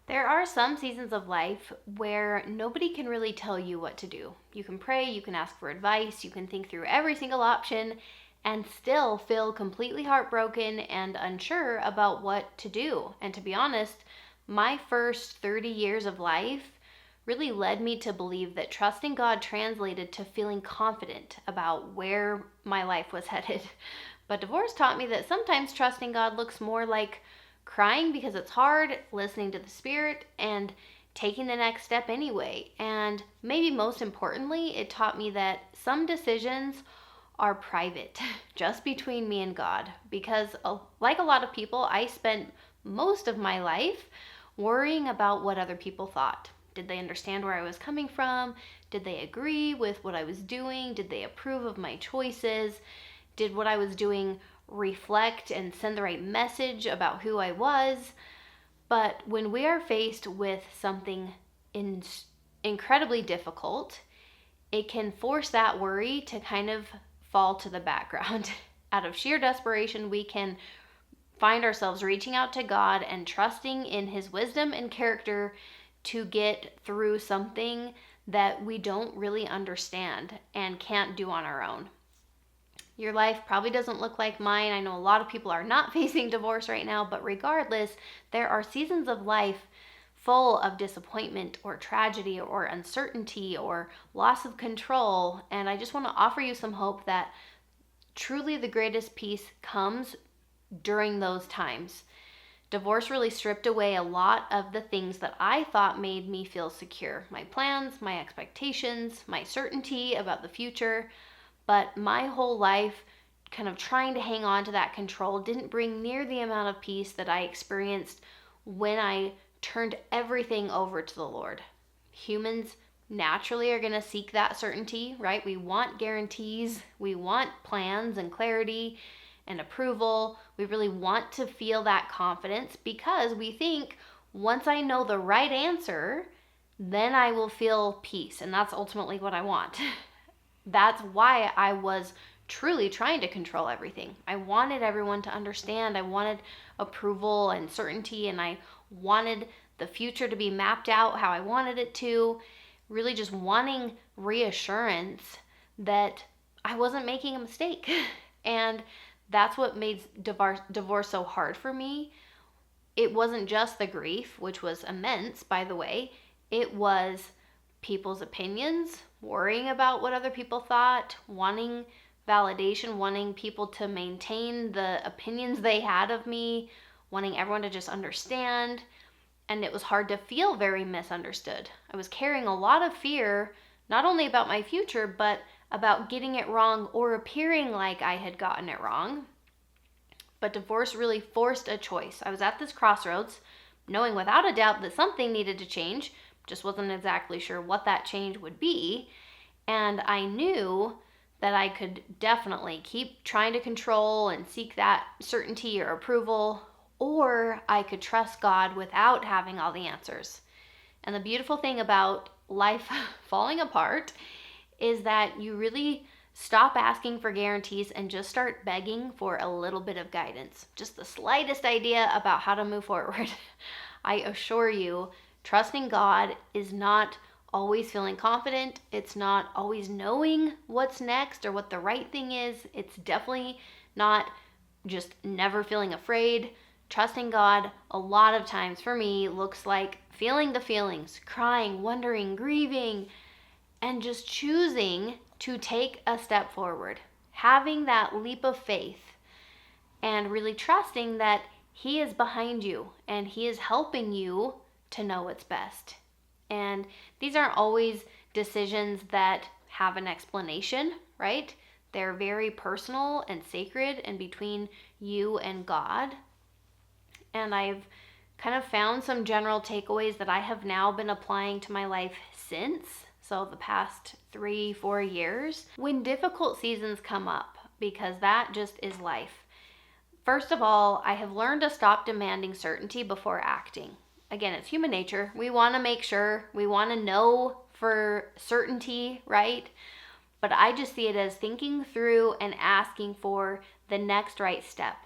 There are some seasons of life where nobody can really tell you what to do. You can pray, you can ask for advice, you can think through every single option and still feel completely heartbroken and unsure about what to do. And to be honest, my first 30 years of life really led me to believe that trusting God translated to feeling confident about where my life was headed. But divorce taught me that sometimes trusting God looks more like crying because it's hard, listening to the Spirit, and taking the next step anyway. And maybe most importantly, it taught me that some decisions are private, just between me and God. Because, like a lot of people, I spent most of my life worrying about what other people thought. Did they understand where I was coming from? Did they agree with what I was doing? Did they approve of my choices? Did what I was doing reflect and send the right message about who I was? But when we are faced with something incredibly difficult, it can force that worry to kind of fall to the background. Out of sheer desperation, we can find ourselves reaching out to God and trusting in His wisdom and character to get through something that we don't really understand and can't do on our own. Your life probably doesn't look like mine. I know a lot of people are not facing divorce right now, but regardless, there are seasons of life full of disappointment or tragedy or uncertainty or loss of control. And I just want to offer you some hope that truly the greatest peace comes during those times. Divorce really stripped away a lot of the things that I thought made me feel secure. My plans, my expectations, my certainty about the future. But my whole life, kind of trying to hang on to that control, didn't bring near the amount of peace that I experienced when I turned everything over to the Lord. Humans naturally are going to seek that certainty, right? We want guarantees, we want plans and clarity and approval. We really want to feel that confidence because we think once I know the right answer, then I will feel peace. And that's ultimately what I want. That's why I was truly trying to control everything. I wanted everyone to understand. I wanted approval and certainty, and I wanted the future to be mapped out how I wanted it to. Really just wanting reassurance that I wasn't making a mistake. And that's what made divorce so hard for me. It wasn't just the grief, which was immense, by the way. It was people's opinions, worrying about what other people thought, wanting validation, wanting people to maintain the opinions they had of me, wanting everyone to just understand. And it was hard to feel very misunderstood. I was carrying a lot of fear, not only about my future, but about getting it wrong or appearing like I had gotten it wrong. But divorce really forced a choice. I was at this crossroads, knowing without a doubt that something needed to change, just wasn't exactly sure what that change would be. And I knew that I could definitely keep trying to control and seek that certainty or approval, or I could trust God without having all the answers. And the beautiful thing about life falling apart is that you really stop asking for guarantees and just start begging for a little bit of guidance. Just the slightest idea about how to move forward. I assure you, trusting God is not always feeling confident. It's not always knowing what's next or what the right thing is. It's definitely not just never feeling afraid. Trusting God a lot of times for me looks like feeling the feelings, crying, wondering, grieving, and just choosing to take a step forward. Having that leap of faith and really trusting that He is behind you and He is helping you to know what's best. And these aren't always decisions that have an explanation, right? They're very personal and sacred and between you and God. And I've kind of found some general takeaways that I have now been applying to my life since. So the past 3-4 years, when difficult seasons come up, because that just is life. First of all, I have learned to stop demanding certainty before acting. Again, it's human nature. We want to make sure, we want to know for certainty, right? But I just see it as thinking through and asking for the next right step,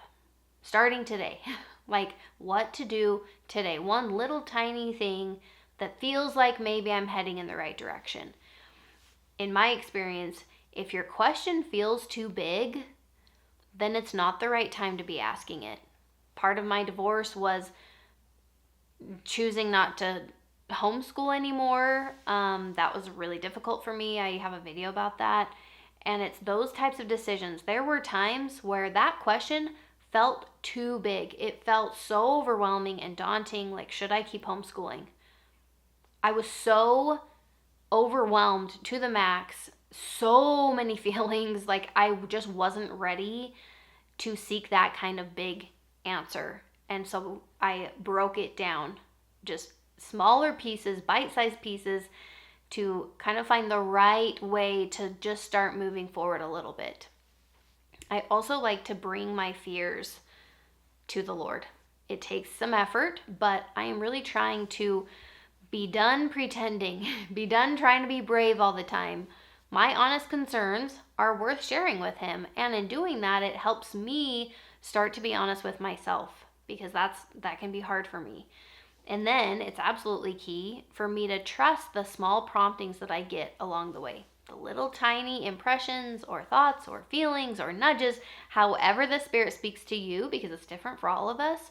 starting today. Like what to do today? One little tiny thing that feels like maybe I'm heading in the right direction. In my experience, if your question feels too big, then it's not the right time to be asking it. Part of my divorce was choosing not to homeschool anymore. That was really difficult for me. I have a video about that. And it's those types of decisions. There were times where that question felt too big. It felt so overwhelming and daunting. Like, should I keep homeschooling? I was so overwhelmed to the max. So many feelings. Like, I just wasn't ready to seek that kind of big answer. And so I broke it down, just smaller pieces, bite-sized pieces, to kind of find the right way to just start moving forward a little bit. I also like to bring my fears to the Lord. It takes some effort, but I am really trying to be done pretending, be done trying to be brave all the time. My honest concerns are worth sharing with Him, and in doing that, it helps me start to be honest with myself, because that can be hard for me. And then it's absolutely key for me to trust the small promptings that I get along the way. The little tiny impressions or thoughts or feelings or nudges, however the Spirit speaks to you, because it's different for all of us.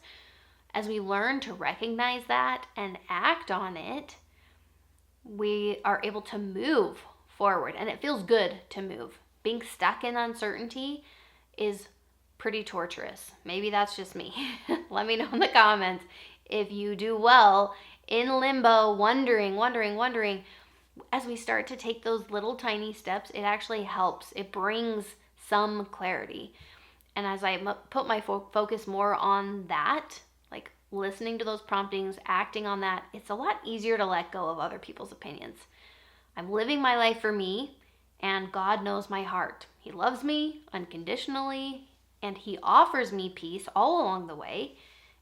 As we learn to recognize that and act on it, we are able to move forward, and it feels good to move. Being stuck in uncertainty is pretty torturous. Maybe that's just me. Let me know in the comments if you do well in limbo, wondering. As we start to take those little tiny steps, it actually helps. It brings some clarity. And as I put my focus more on that, like listening to those promptings, acting on that, it's a lot easier to let go of other people's opinions. I'm living my life for me, and God knows my heart. He loves me unconditionally, and He offers me peace all along the way.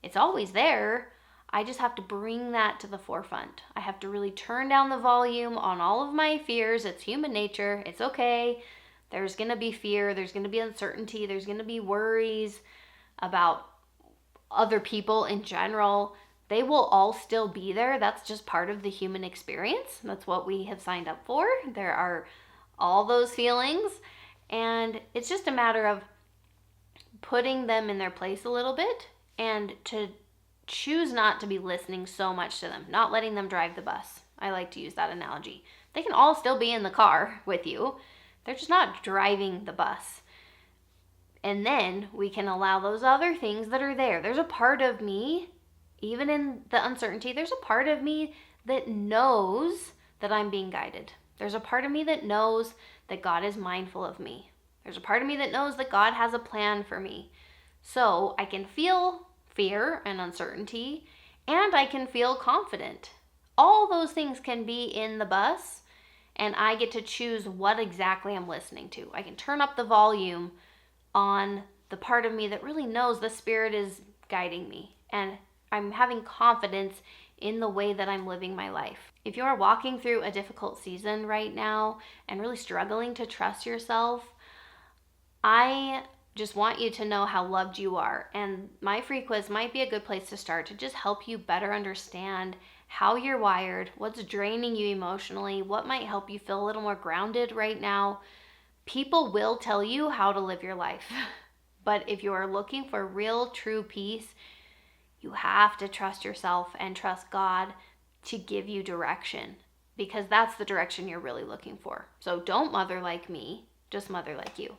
It's always there. I just have to bring that to the forefront. I have to really turn down the volume on all of my fears. It's human nature. It's okay. There's going to be fear. There's going to be uncertainty. There's going to be worries about other people in general. They will all still be there. That's just part of the human experience. That's what we have signed up for. There are all those feelings, and it's just a matter of putting them in their place a little bit and to choose not to be listening so much to them, not letting them drive the bus. I like to use that analogy. They can all still be in the car with you. They're just not driving the bus. And then we can allow those other things that are there. There's a part of me, even in the uncertainty, there's a part of me that knows that I'm being guided. There's a part of me that knows that God is mindful of me. There's a part of me that knows that God has a plan for me. So I can feel fear and uncertainty, and I can feel confident. All those things can be in the bus, and I get to choose what exactly I'm listening to. I can turn up the volume on the part of me that really knows the Spirit is guiding me, and I'm having confidence in the way that I'm living my life. If you are walking through a difficult season right now and really struggling to trust yourself, I just want you to know how loved you are. And my free quiz might be a good place to start to just help you better understand how you're wired, what's draining you emotionally, what might help you feel a little more grounded right now. People will tell you how to live your life. But if you are looking for real, true peace, you have to trust yourself and trust God to give you direction, because that's the direction you're really looking for. So don't mother like me, just mother like you.